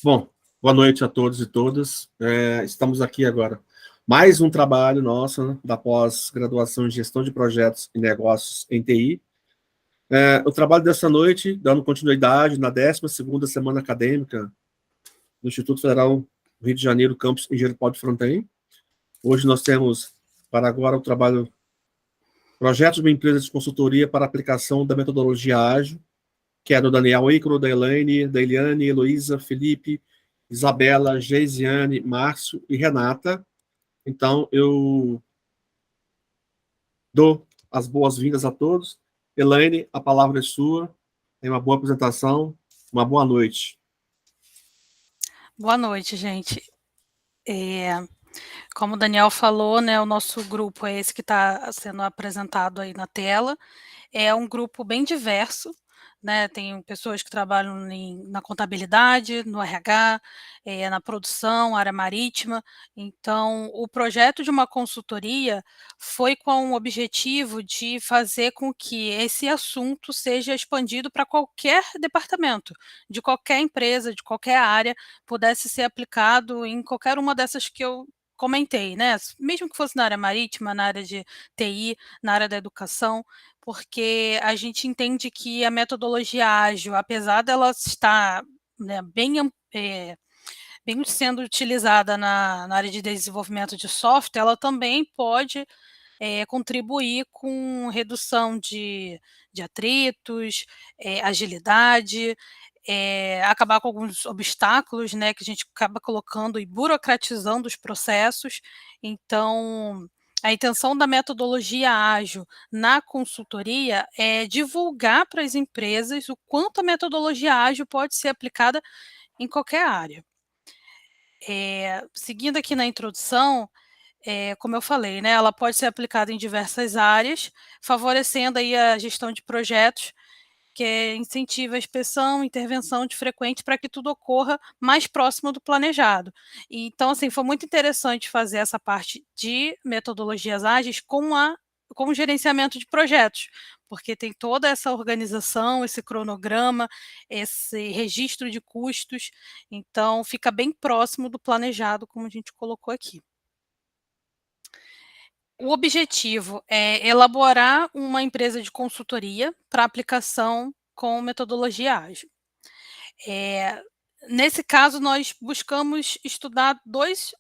Bom, boa noite a todos e todas. Estamos aqui agora. Mais um trabalho nosso, né, da pós-graduação em Gestão de Projetos e Negócios em TI. O trabalho dessa noite, dando continuidade na 12ª Semana Acadêmica do Instituto Federal do Rio de Janeiro, Campus Engenheiro Paulo de Fronten. Hoje nós temos, para agora, o trabalho Projetos de uma empresa de consultoria para aplicação da metodologia ágil, que é do Daniel Icaro, da Elaine, da Eliane, Heloísa, Felipe, Isabela, Geisiane, Márcio e Renata. Então, eu dou as boas-vindas a todos. Elaine, a palavra é sua. Tem uma boa apresentação. Uma boa noite. Boa noite, gente. Como o Daniel falou, né, o nosso grupo é esse que está sendo apresentado aí na tela. É um grupo bem diverso, né? Tem pessoas que trabalham na contabilidade, no RH, na produção, área marítima. Então, o projeto de uma consultoria foi com o objetivo de fazer com que esse assunto seja expandido para qualquer departamento, de qualquer empresa, de qualquer área, pudesse ser aplicado em qualquer uma dessas que eu comentei, né? Mesmo que fosse na área marítima, na área de TI, na área da educação, porque a gente entende que a metodologia ágil, apesar dela estar, né, bem sendo utilizada na área de desenvolvimento de software, ela também pode contribuir com redução de atritos, agilidade, acabar com alguns obstáculos, né, que a gente acaba colocando e burocratizando os processos. Então, a intenção da metodologia ágil na consultoria é divulgar para as empresas o quanto a metodologia ágil pode ser aplicada em qualquer área. Seguindo aqui na introdução, como eu falei, né, ela pode ser aplicada em diversas áreas, favorecendo aí a gestão de projetos, que incentiva a inspeção, intervenção de frequente para que tudo ocorra mais próximo do planejado. Então, assim, foi muito interessante fazer essa parte de metodologias ágeis com o gerenciamento de projetos, porque tem toda essa organização, esse cronograma, esse registro de custos, então fica bem próximo do planejado, como a gente colocou aqui. O objetivo é elaborar uma empresa de consultoria para aplicação com metodologia ágil. Nesse caso, nós buscamos estudar dois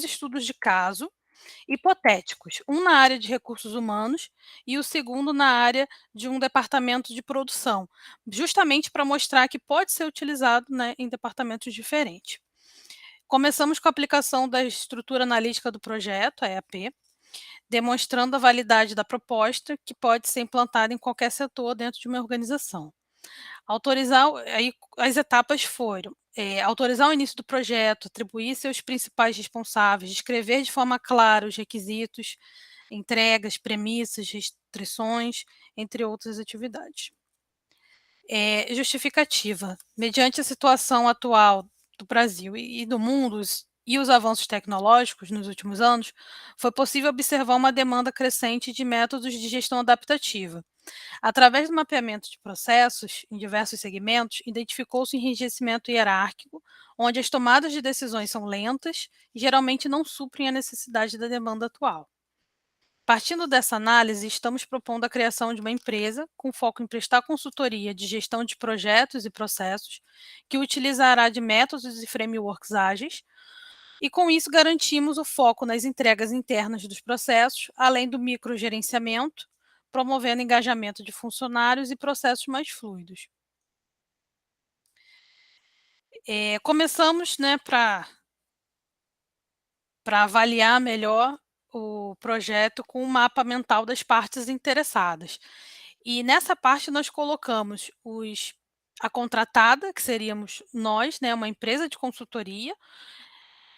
estudos de caso hipotéticos, um na área de recursos humanos e o segundo na área de um departamento de produção, justamente para mostrar que pode ser utilizado, né, em departamentos diferentes. Começamos com a aplicação da estrutura analítica do projeto, a EAP, demonstrando a validade da proposta, que pode ser implantada em qualquer setor dentro de uma organização. Aí as etapas foram autorizar o início do projeto, atribuir seus principais responsáveis, descrever de forma clara os requisitos, entregas, premissas, restrições, entre outras atividades. Justificativa. Mediante a situação atual do Brasil e do mundo e os avanços tecnológicos nos últimos anos, foi possível observar uma demanda crescente de métodos de gestão adaptativa. Através do mapeamento de processos em diversos segmentos, identificou-se um enrijecimento hierárquico, onde as tomadas de decisões são lentas e geralmente não suprem a necessidade da demanda atual. Partindo dessa análise, estamos propondo a criação de uma empresa com foco em prestar consultoria de gestão de projetos e processos, que utilizará de métodos e frameworks ágeis, e com isso garantimos o foco nas entregas internas dos processos, além do microgerenciamento, promovendo engajamento de funcionários e processos mais fluidos. Começamos, né, para avaliar melhor o projeto com um mapa mental das partes interessadas. E nessa parte nós colocamos a contratada, que seríamos nós, né, uma empresa de consultoria,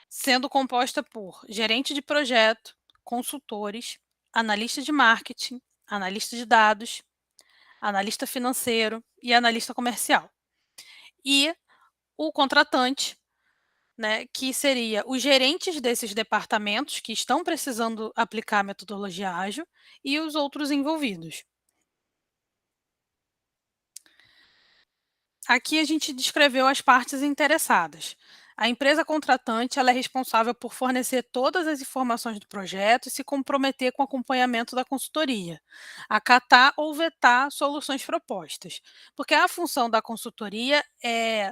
sendo composta por gerente de projeto, consultores, analista de marketing, analista de dados, analista financeiro e analista comercial. E o contratante, né, que seria os gerentes desses departamentos que estão precisando aplicar a metodologia ágil e os outros envolvidos. Aqui a gente descreveu as partes interessadas. A empresa contratante ela é responsável por fornecer todas as informações do projeto e se comprometer com o acompanhamento da consultoria, acatar ou vetar soluções propostas. Porque a função da consultoria é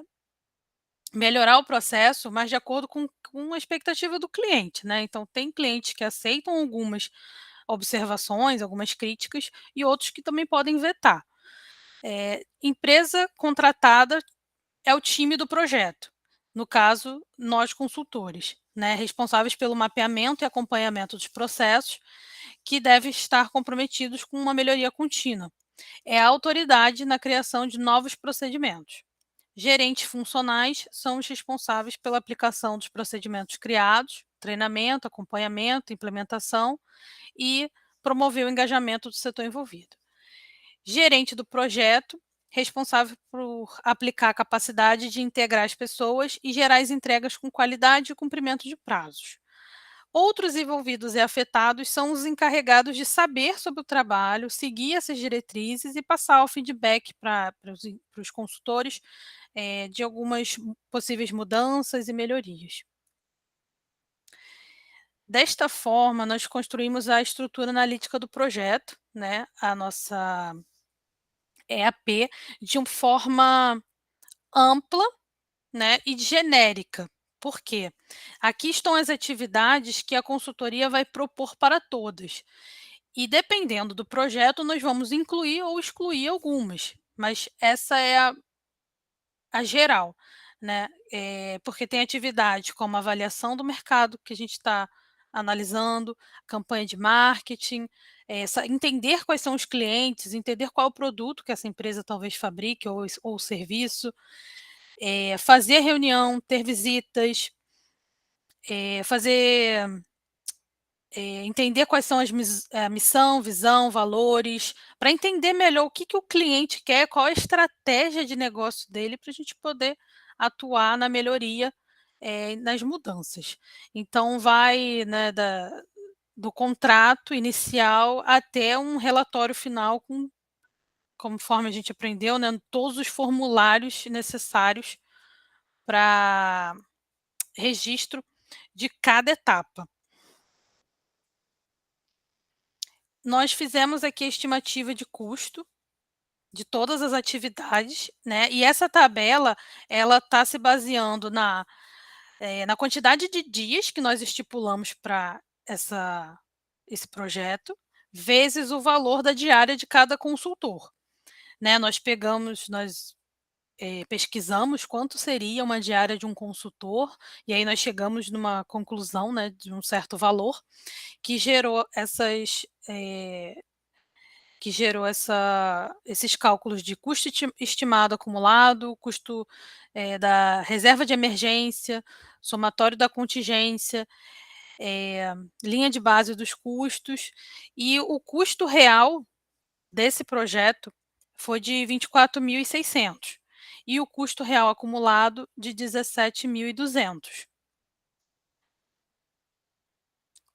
melhorar o processo, mas de acordo com a expectativa do cliente, né? Então, tem clientes que aceitam algumas observações, algumas críticas, e outros que também podem vetar. Empresa contratada é o time do projeto. No caso, nós consultores, né, responsáveis pelo mapeamento e acompanhamento dos processos, que devem estar comprometidos com uma melhoria contínua. É a autoridade na criação de novos procedimentos. Gerentes funcionais são os responsáveis pela aplicação dos procedimentos criados, treinamento, acompanhamento, implementação e promover o engajamento do setor envolvido. Gerente do projeto, responsável por aplicar a capacidade de integrar as pessoas e gerar as entregas com qualidade e cumprimento de prazos. Outros envolvidos e afetados são os encarregados de saber sobre o trabalho, seguir essas diretrizes e passar o feedback para os consultores de algumas possíveis mudanças e melhorias. Desta forma, nós construímos a estrutura analítica do projeto, né, a nossa EAP, de uma forma ampla, né, e genérica. Por quê? Aqui estão as atividades que a consultoria vai propor para todas. E dependendo do projeto, nós vamos incluir ou excluir algumas, mas essa é a geral, né? Porque tem atividade como avaliação do mercado, que a gente está analisando, campanha de marketing, entender quais são os clientes, entender qual é o produto que essa empresa talvez fabrique ou serviço, fazer reunião, ter visitas, entender quais são a missão, visão, valores, para entender melhor o que, que o cliente quer, qual a estratégia de negócio dele, para a gente poder atuar na melhoria, nas mudanças. Então, vai, né, do contrato inicial até um relatório final, conforme a gente aprendeu, né, todos os formulários necessários para registro de cada etapa. Nós fizemos aqui a estimativa de custo de todas as atividades, né, e essa tabela, ela está se baseando na quantidade de dias que nós estipulamos para esse projeto, vezes o valor da diária de cada consultor, né. Nós pesquisamos quanto seria uma diária de um consultor, e aí nós chegamos numa conclusão, né, de um certo valor, que gerou esses cálculos de custo estimado acumulado, custo da reserva de emergência, somatório da contingência, linha de base dos custos, e o custo real desse projeto foi de 24.600 e o custo real acumulado de 17.200.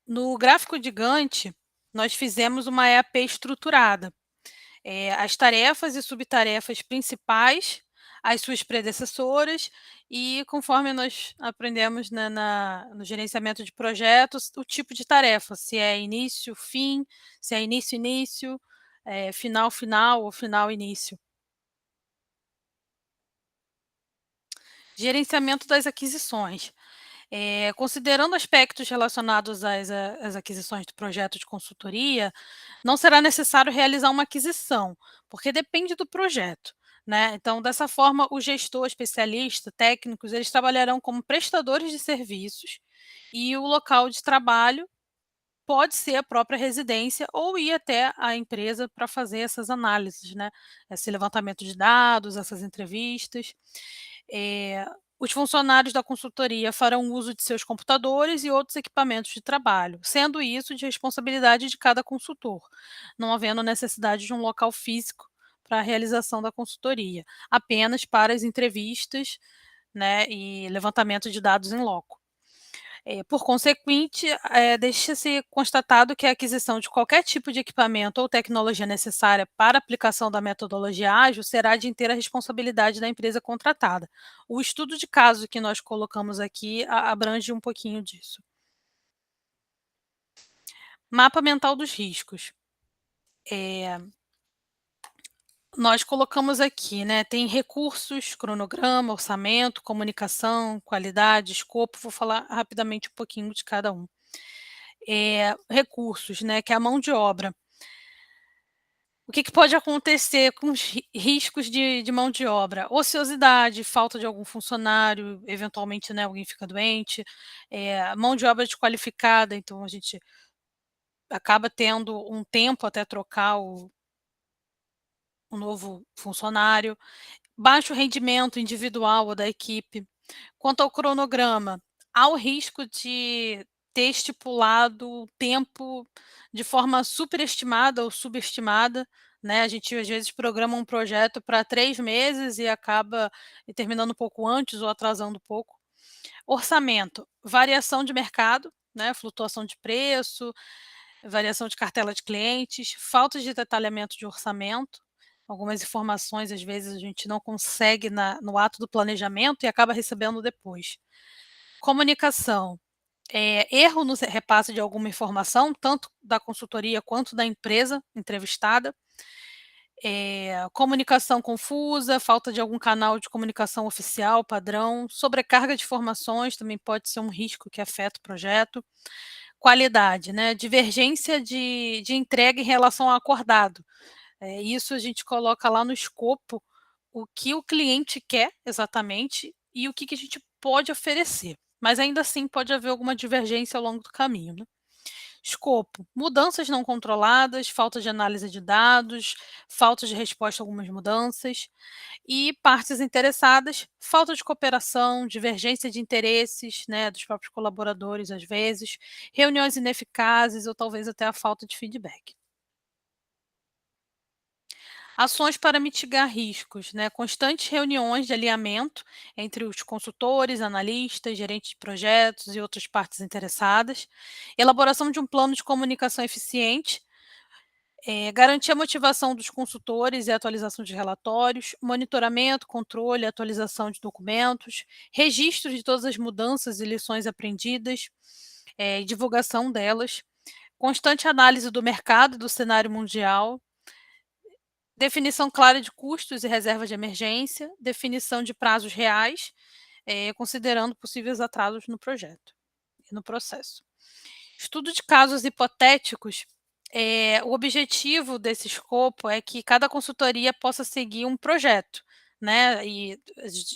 No gráfico de Gantt, nós fizemos uma EAP estruturada. As tarefas e subtarefas principais, as suas predecessoras e, conforme nós aprendemos, né, no gerenciamento de projetos, o tipo de tarefa, se é início, fim, se é início, início, final, final ou final, início. Gerenciamento das aquisições. Considerando aspectos relacionados às aquisições do projeto de consultoria, não será necessário realizar uma aquisição, porque depende do projeto, né. Então, dessa forma, o gestor, especialista, técnicos, eles trabalharão como prestadores de serviços e o local de trabalho pode ser a própria residência ou ir até a empresa para fazer essas análises, né, esse levantamento de dados, essas entrevistas. Eh, os funcionários da consultoria farão uso de seus computadores e outros equipamentos de trabalho, sendo isso de responsabilidade de cada consultor, não havendo necessidade de um local físico para a realização da consultoria, apenas para as entrevistas, né, e levantamento de dados em loco. Por consequente, deixa-se constatado que a aquisição de qualquer tipo de equipamento ou tecnologia necessária para a aplicação da metodologia ágil será de inteira responsabilidade da empresa contratada. O estudo de caso que nós colocamos aqui abrange um pouquinho disso. Mapa mental dos riscos. Nós colocamos aqui, né, tem recursos, cronograma, orçamento, comunicação, qualidade, escopo, vou falar rapidamente um pouquinho de cada um. Recursos, né, que é a mão de obra. O que pode acontecer com os riscos de mão de obra? Ociosidade, falta de algum funcionário, eventualmente, né, alguém fica doente, mão de obra desqualificada, então a gente acaba tendo um tempo até trocar o novo funcionário, baixo rendimento individual ou da equipe. Quanto ao cronograma, há o risco de ter estipulado o tempo de forma superestimada ou subestimada, né, a gente às vezes programa um projeto para 3 meses e acaba terminando um pouco antes ou atrasando um pouco. Orçamento, variação de mercado, né, flutuação de preço, variação de cartela de clientes, falta de detalhamento de orçamento, algumas informações às vezes a gente não consegue no ato do planejamento e acaba recebendo depois. Comunicação, erro no repasse de alguma informação, tanto da consultoria quanto da empresa entrevistada. Comunicação confusa, falta de algum canal de comunicação oficial, padrão, sobrecarga de informações também pode ser um risco que afeta o projeto. Qualidade, né, divergência de entrega em relação ao acordado. Isso a gente coloca lá no escopo o que o cliente quer exatamente e o que a gente pode oferecer, mas ainda assim pode haver alguma divergência ao longo do caminho, né. Escopo, mudanças não controladas, falta de análise de dados, falta de resposta a algumas mudanças. E partes interessadas, falta de cooperação, divergência de interesses, né, dos próprios colaboradores às vezes, reuniões ineficazes ou talvez até a falta de feedback. Ações para mitigar riscos, né, constantes reuniões de alinhamento entre os consultores, analistas, gerentes de projetos e outras partes interessadas, elaboração de um plano de comunicação eficiente, garantir a motivação dos consultores e atualização de relatórios, monitoramento, controle, atualização de documentos, registro de todas as mudanças e lições aprendidas, e divulgação delas, constante análise do mercado e do cenário mundial, definição clara de custos e reservas de emergência, definição de prazos reais, considerando possíveis atrasos no projeto e no processo. Estudo de casos hipotéticos, o objetivo desse escopo é que cada consultoria possa seguir um projeto, né, e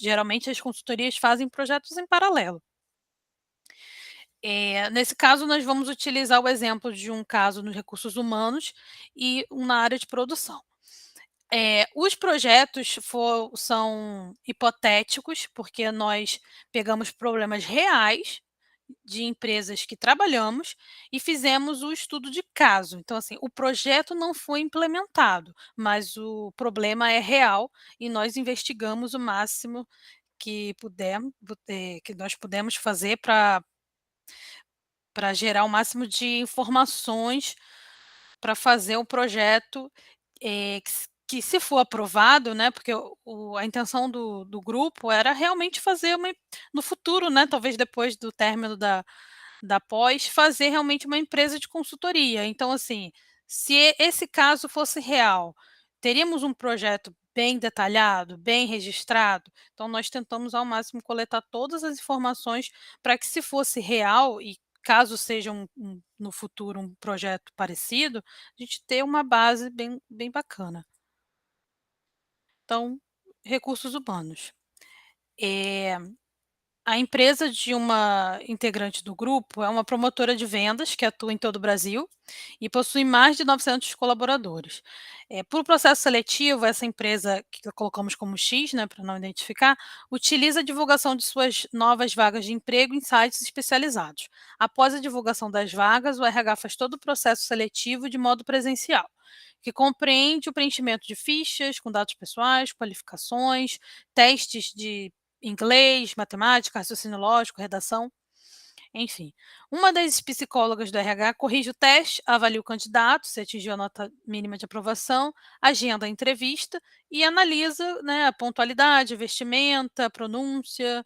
geralmente as consultorias fazem projetos em paralelo. Nesse caso, nós vamos utilizar o exemplo de um caso nos recursos humanos e um na área de produção. Os projetos são hipotéticos, porque nós pegamos problemas reais de empresas que trabalhamos e fizemos o estudo de caso. Então, assim, o projeto não foi implementado, mas o problema é real e nós investigamos o máximo que nós pudemos fazer para gerar o máximo de informações para fazer o projeto, que se for aprovado, né, porque a intenção do grupo era realmente fazer no futuro, né, talvez depois do término da pós, fazer realmente uma empresa de consultoria. Então, assim, se esse caso fosse real, teríamos um projeto bem detalhado, bem registrado? Então nós tentamos ao máximo coletar todas as informações para que, se fosse real e caso seja no futuro um projeto parecido, a gente ter uma base bem bacana. Então, recursos humanos. Eh A empresa de uma integrante do grupo é uma promotora de vendas que atua em todo o Brasil e possui mais de 900 colaboradores. Por processo seletivo, essa empresa, que colocamos como X, né, para não identificar, utiliza a divulgação de suas novas vagas de emprego em sites especializados. Após a divulgação das vagas, o RH faz todo o processo seletivo de modo presencial, que compreende o preenchimento de fichas com dados pessoais, qualificações, testes de inglês, matemática, raciocínio lógico, redação. Enfim, uma das psicólogas do RH corrige o teste, avalia o candidato, se atingiu a nota mínima de aprovação, agenda a entrevista e analisa, né, a pontualidade, a vestimenta, a pronúncia,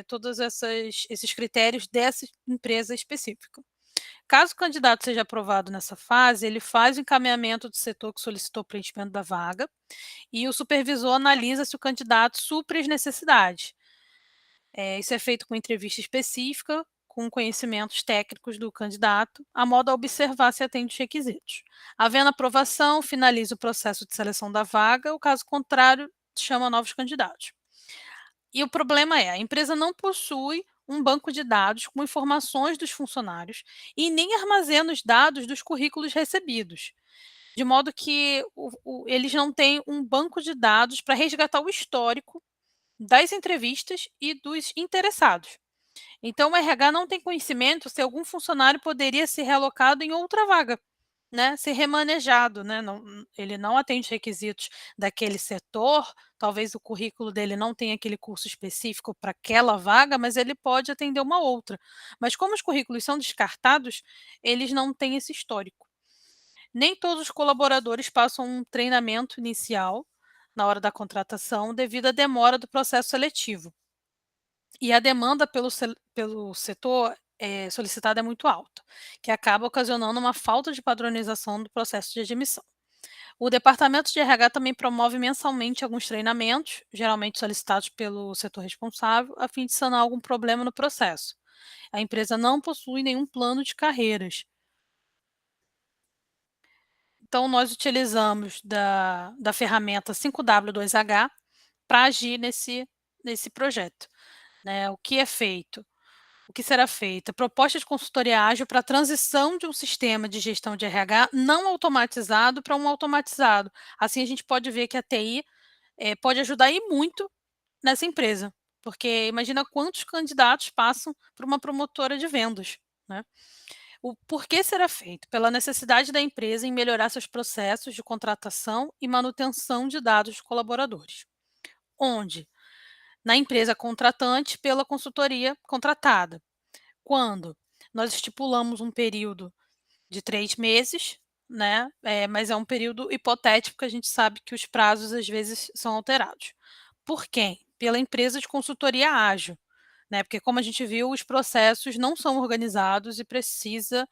todos esses critérios dessa empresa específica. Caso o candidato seja aprovado nessa fase, ele faz o encaminhamento do setor que solicitou o preenchimento da vaga e o supervisor analisa se o candidato supre as necessidades. Isso é feito com entrevista específica, com conhecimentos técnicos do candidato, a modo a observar se atende os requisitos. Havendo aprovação, finaliza o processo de seleção da vaga, o caso contrário, chama novos candidatos. E o problema é, a empresa não possui um banco de dados com informações dos funcionários e nem armazena os dados dos currículos recebidos, de modo que eles não têm um banco de dados para resgatar o histórico das entrevistas e dos interessados. Então, o RH não tem conhecimento se algum funcionário poderia ser realocado em outra vaga, né, ser remanejado, né, ele não atende requisitos daquele setor, talvez o currículo dele não tenha aquele curso específico para aquela vaga, mas ele pode atender uma outra. Mas como os currículos são descartados, eles não têm esse histórico. Nem todos os colaboradores passam um treinamento inicial na hora da contratação, devido à demora do processo seletivo. E a demanda pelo setor solicitado é muito alta, que acaba ocasionando uma falta de padronização do processo de admissão. O departamento de RH também promove mensalmente alguns treinamentos, geralmente solicitados pelo setor responsável, a fim de sanar algum problema no processo. A empresa não possui nenhum plano de carreiras. Então, nós utilizamos da ferramenta 5W2H para agir nesse projeto. Né? O que é feito? O que será feito? Proposta de consultoria ágil para a transição de um sistema de gestão de RH não automatizado para um automatizado. Assim, a gente pode ver que a TI pode ajudar e muito nessa empresa, porque imagina quantos candidatos passam por uma promotora de vendas, né? O porquê será feito? Pela necessidade da empresa em melhorar seus processos de contratação e manutenção de dados de colaboradores. Onde? Na empresa contratante pela consultoria contratada. Quando? Nós estipulamos um período de 3 meses, né, mas é um período hipotético, que a gente sabe que os prazos, às vezes, são alterados. Por quem? Pela empresa de consultoria ágil, né, porque como a gente viu, os processos não são organizados e precisa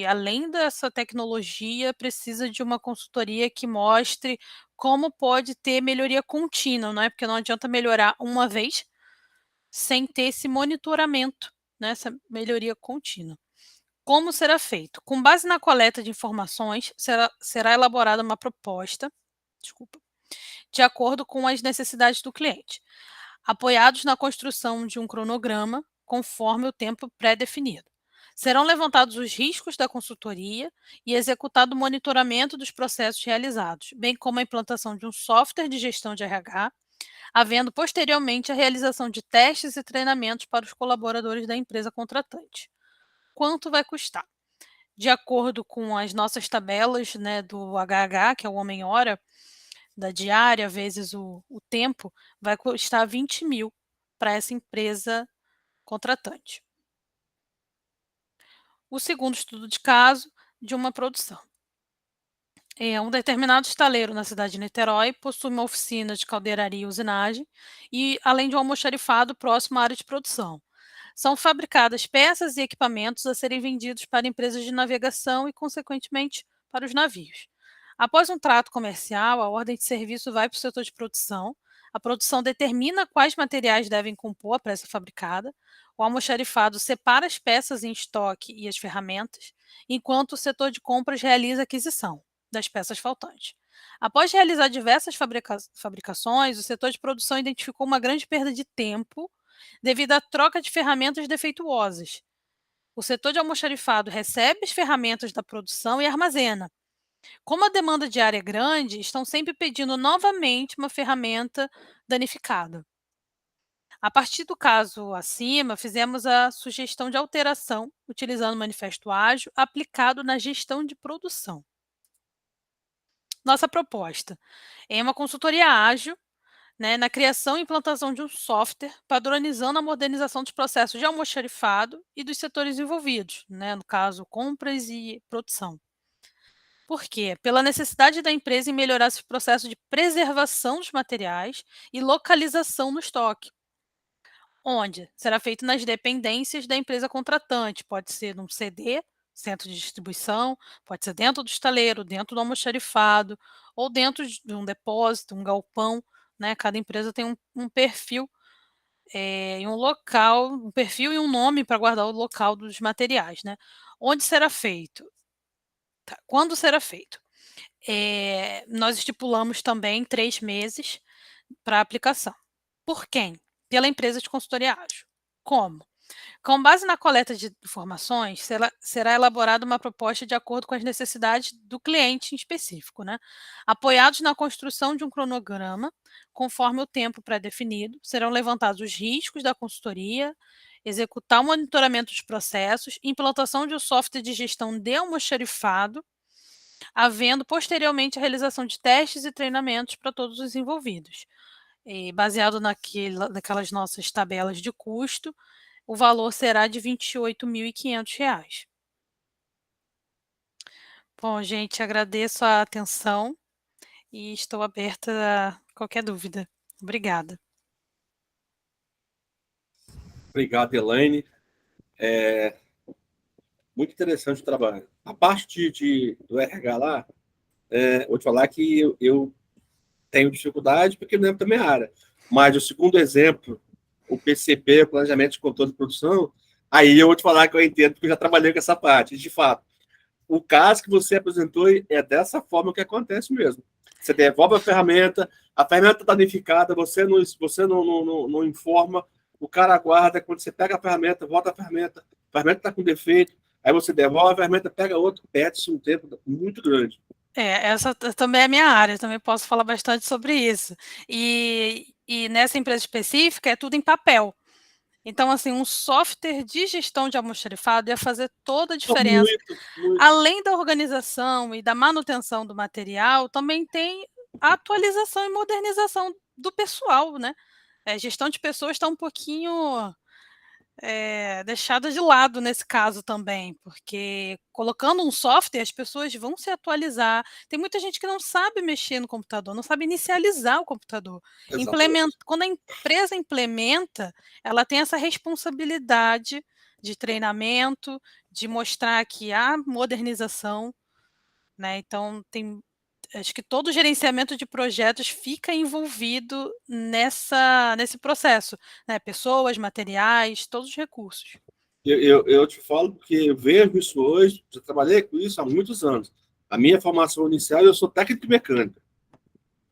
além dessa tecnologia, precisa de uma consultoria que mostre como pode ter melhoria contínua, não é, porque não adianta melhorar uma vez, sem ter esse monitoramento, né, essa melhoria contínua. Como será feito? Com base na coleta de informações, será elaborada uma proposta, desculpa, de acordo com as necessidades do cliente, apoiados na construção de um cronograma conforme o tempo pré-definido. Serão levantados os riscos da consultoria e executado o monitoramento dos processos realizados, bem como a implantação de um software de gestão de RH, havendo posteriormente a realização de testes e treinamentos para os colaboradores da empresa contratante. Quanto vai custar? De acordo com as nossas tabelas, né, do HH, que é o homem-hora, da diária vezes o tempo, vai custar 20.000 para essa empresa contratante. O segundo estudo de caso de uma produção. Um determinado estaleiro na cidade de Niterói possui uma oficina de caldeiraria e usinagem, e além de um almoxarifado próximo à área de produção. São fabricadas peças e equipamentos a serem vendidos para empresas de navegação e, consequentemente, para os navios. Após um trato comercial, a ordem de serviço vai para o setor de produção. A produção determina quais materiais devem compor a peça fabricada. O almoxarifado separa as peças em estoque e as ferramentas, enquanto o setor de compras realiza a aquisição das peças faltantes. Após realizar diversas fabricações, o setor de produção identificou uma grande perda de tempo devido à troca de ferramentas defeituosas. O setor de almoxarifado recebe as ferramentas da produção e armazena. Como a demanda diária é grande, estão sempre pedindo novamente uma ferramenta danificada. A partir do caso acima, fizemos a sugestão de alteração, utilizando o manifesto ágil aplicado na gestão de produção. Nossa proposta é uma consultoria ágil, né, na criação e implantação de um software padronizando a modernização dos processos de almoxarifado e dos setores envolvidos, né, no caso, compras e produção. Por quê? Pela necessidade da empresa em melhorar esse processo de preservação dos materiais e localização no estoque, onde será feito nas dependências da empresa contratante, pode ser num CD, centro de distribuição, pode ser dentro do estaleiro, dentro do almoxarifado, ou dentro de um depósito, um galpão, né? Cada empresa tem um perfil e um local, um perfil e um nome para guardar o local dos materiais, né? Onde será feito? Tá, quando será feito? Nós estipulamos também 3 meses para aplicação. Por quem? Pela empresa de consultoria ágil. Como? Com base na coleta de informações, será elaborada uma proposta de acordo com as necessidades do cliente em específico, né? Apoiados na construção de um cronograma, conforme o tempo pré-definido, serão levantados os riscos da consultoria, executar o monitoramento dos processos, implantação de um software de gestão de almoxarifado, havendo posteriormente a realização de testes e treinamentos para todos os envolvidos. E baseado naquelas nossas tabelas de custo, o valor será de R$ 28.500. Bom, gente, agradeço a atenção e estou aberta a qualquer dúvida. Obrigada. Obrigado, Elaine. Muito interessante o trabalho. A parte do RH lá, vou te falar que eu tenho dificuldade porque não é da minha área. Mas o segundo exemplo, o PCP, o Planejamento de Controle de Produção, aí eu vou te falar que eu entendo porque eu já trabalhei com essa parte. De fato, o caso que você apresentou é dessa forma que acontece mesmo. Você devolve a ferramenta está danificada, você não informa, o cara aguarda, quando você pega a ferramenta, volta a ferramenta está com defeito, aí você devolve a ferramenta, pega outro, perde-se um tempo muito grande. Essa também é a minha área, também posso falar bastante sobre isso. E nessa empresa específica é tudo em papel. Então, assim, um software de gestão de almoxarifado ia fazer toda a diferença. Muito. Além da organização e da manutenção do material, também tem a atualização e modernização do pessoal, né? Gestão de pessoas está um pouquinho deixada de lado nesse caso também, porque colocando um software, as pessoas vão se atualizar. Tem muita gente que não sabe mexer no computador, não sabe inicializar o computador. Quando a empresa implementa, ela tem essa responsabilidade de treinamento, de mostrar que há modernização, né? Então, acho que todo o gerenciamento de projetos fica envolvido nesse processo, né? Pessoas, materiais, todos os recursos. Eu te falo porque eu vejo isso hoje, já trabalhei com isso há muitos anos. A minha formação inicial, eu sou técnico mecânico.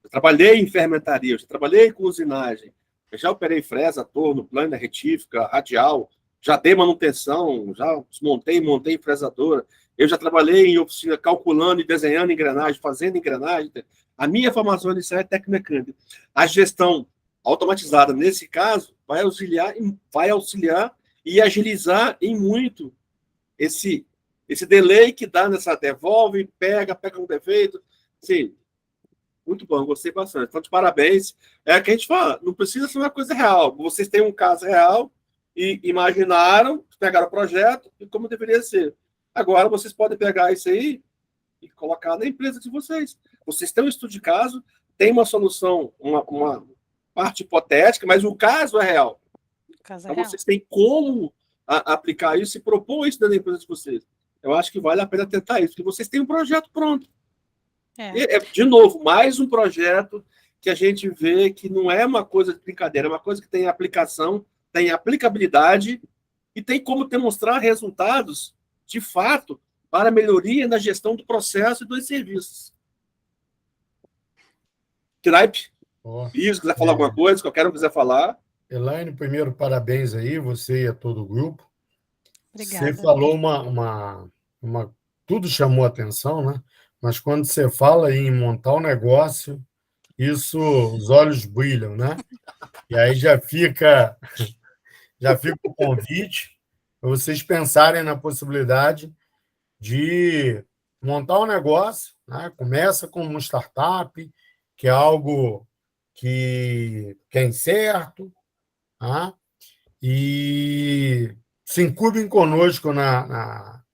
Eu trabalhei em fermentaria, eu já trabalhei com usinagem, eu já operei fresa, torno, plana, retífica, radial, já dei manutenção, já desmontei e montei fresadora. Eu já trabalhei em oficina calculando e desenhando engrenagem, fazendo engrenagem. A minha formação inicial é técnico mecânico. A gestão automatizada, nesse caso, vai auxiliar e agilizar em muito esse delay que dá nessa devolve, pega um defeito. Sim, muito bom, gostei bastante. Então, de parabéns. É que a gente fala, não precisa ser uma coisa real. Vocês têm um caso real e imaginaram, pegaram o projeto e como deveria ser. Agora, vocês podem pegar isso aí e colocar na empresa de vocês. Vocês têm um estudo de caso, tem uma solução, uma parte hipotética, mas o caso é real. Então, vocês têm como aplicar isso e propor isso dentro da empresa de vocês. Eu acho que vale a pena tentar isso, porque vocês têm um projeto pronto. De novo, mais um projeto que a gente vê que não é uma coisa de brincadeira, é uma coisa que tem aplicação, tem aplicabilidade e tem como demonstrar resultados, de fato, para melhoria na gestão do processo e dos serviços. Tripe, isso, quiser falar alguma coisa, qualquer um quiser falar. Elaine, primeiro, parabéns aí, você e a todo o grupo. Obrigada. Você falou tudo chamou atenção, né? Mas quando você fala em montar um negócio, os olhos brilham, né? E aí já fica o convite para vocês pensarem na possibilidade de montar um negócio, né? Começa com uma startup, que é algo que é incerto, tá? E se incubem conosco na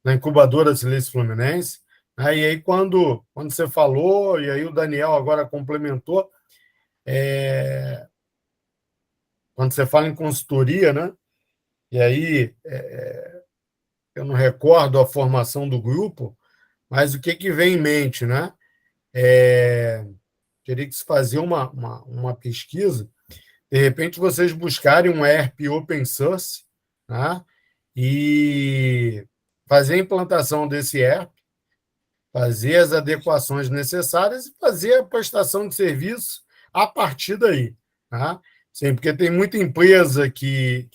incubadora Silêncio Fluminense. Aí, quando você falou, e aí o Daniel agora complementou, quando você fala em consultoria, né? E aí eu não recordo a formação do grupo, mas o que vem em mente, né? Teria que se fazer uma pesquisa, de repente vocês buscarem um ERP open source, tá? E fazer a implantação desse ERP, fazer as adequações necessárias e fazer a prestação de serviço a partir daí, tá? Sim, porque tem muita empresa que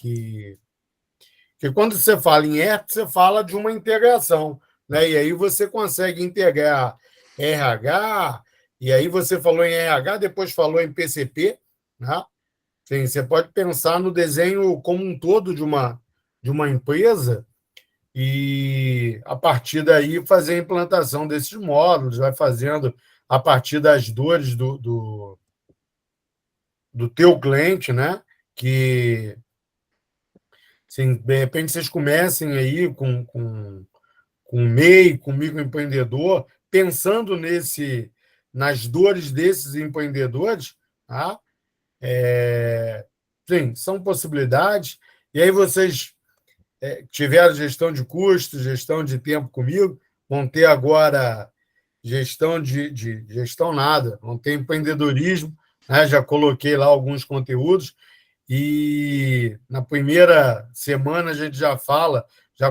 quando você fala em ERP, você fala de uma integração, né? E aí você consegue integrar RH, e aí você falou em RH, depois falou em PCP, né? Sim, você pode pensar no desenho como um todo de uma empresa e, a partir daí, fazer a implantação desses módulos, vai fazendo a partir das dores do teu cliente, né? Que, assim, de repente, vocês comecem aí com MEI, com microempreendedor, pensando nas dores desses empreendedores, tá? Sim, são possibilidades. E aí vocês tiveram gestão de custos, gestão de tempo comigo, vão ter agora gestão de gestão nada, vão ter empreendedorismo, né? Já coloquei lá alguns conteúdos e na primeira semana a gente já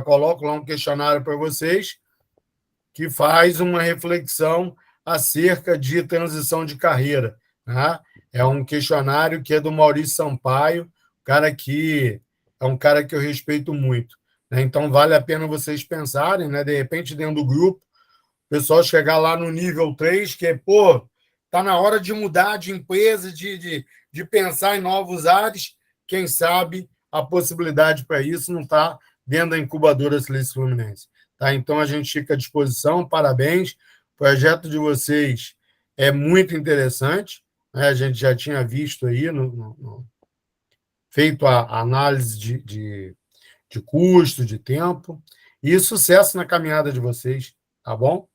coloco lá um questionário para vocês que faz uma reflexão acerca de transição de carreira, né? É um questionário que é do Maurício Sampaio, um cara que eu respeito muito, né? Então, vale a pena vocês pensarem, né? De repente, dentro do grupo, o pessoal chegar lá no nível 3, que está na hora de mudar de empresa, de pensar em novos ares. Quem sabe a possibilidade para isso não está dentro da incubadora Silêncio Fluminense. Tá? Então, a gente fica à disposição, parabéns. O projeto de vocês é muito interessante, né? A gente já tinha visto aí, feito a análise de custo, de tempo, e sucesso na caminhada de vocês, tá bom?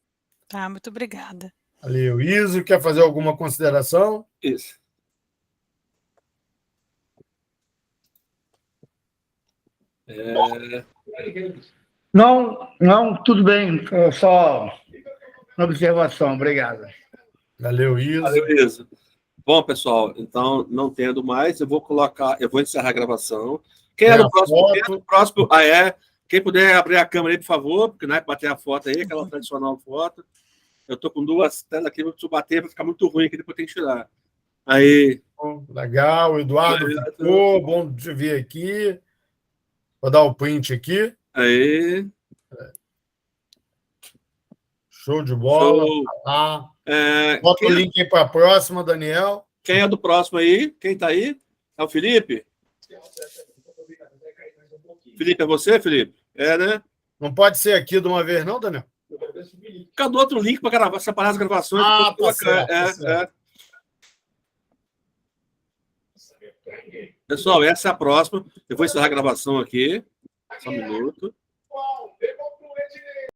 Tá, muito obrigada. Valeu. Iso, quer fazer alguma consideração? Isso. Não, tudo bem. Só uma observação. Obrigado. Valeu, Iso. Valeu, Iso. Bom, pessoal, então, não tendo mais, eu vou encerrar a gravação. Quem é do próximo? Quem puder abrir a câmera aí, por favor, porque não é bater a foto aí, aquela tradicional foto. Eu estou com duas telas aqui, não preciso bater, vai ficar muito ruim aqui, depois tem que tirar. Aí. Legal, Eduardo ficou, bom te ver aqui. Vou dar o print aqui. Aí. Show de bola. Show. Tá. Bota o link aí para a próxima, Daniel. Quem é do próximo aí? Quem está aí? É o Felipe? Felipe, é você, Felipe? É, né? Não pode ser aqui de uma vez, não, Daniel? Cadê outro link para gravar, separar as gravações? Tá certo. Pessoal, essa é a próxima. Eu vou encerrar a gravação aqui. Só um minuto.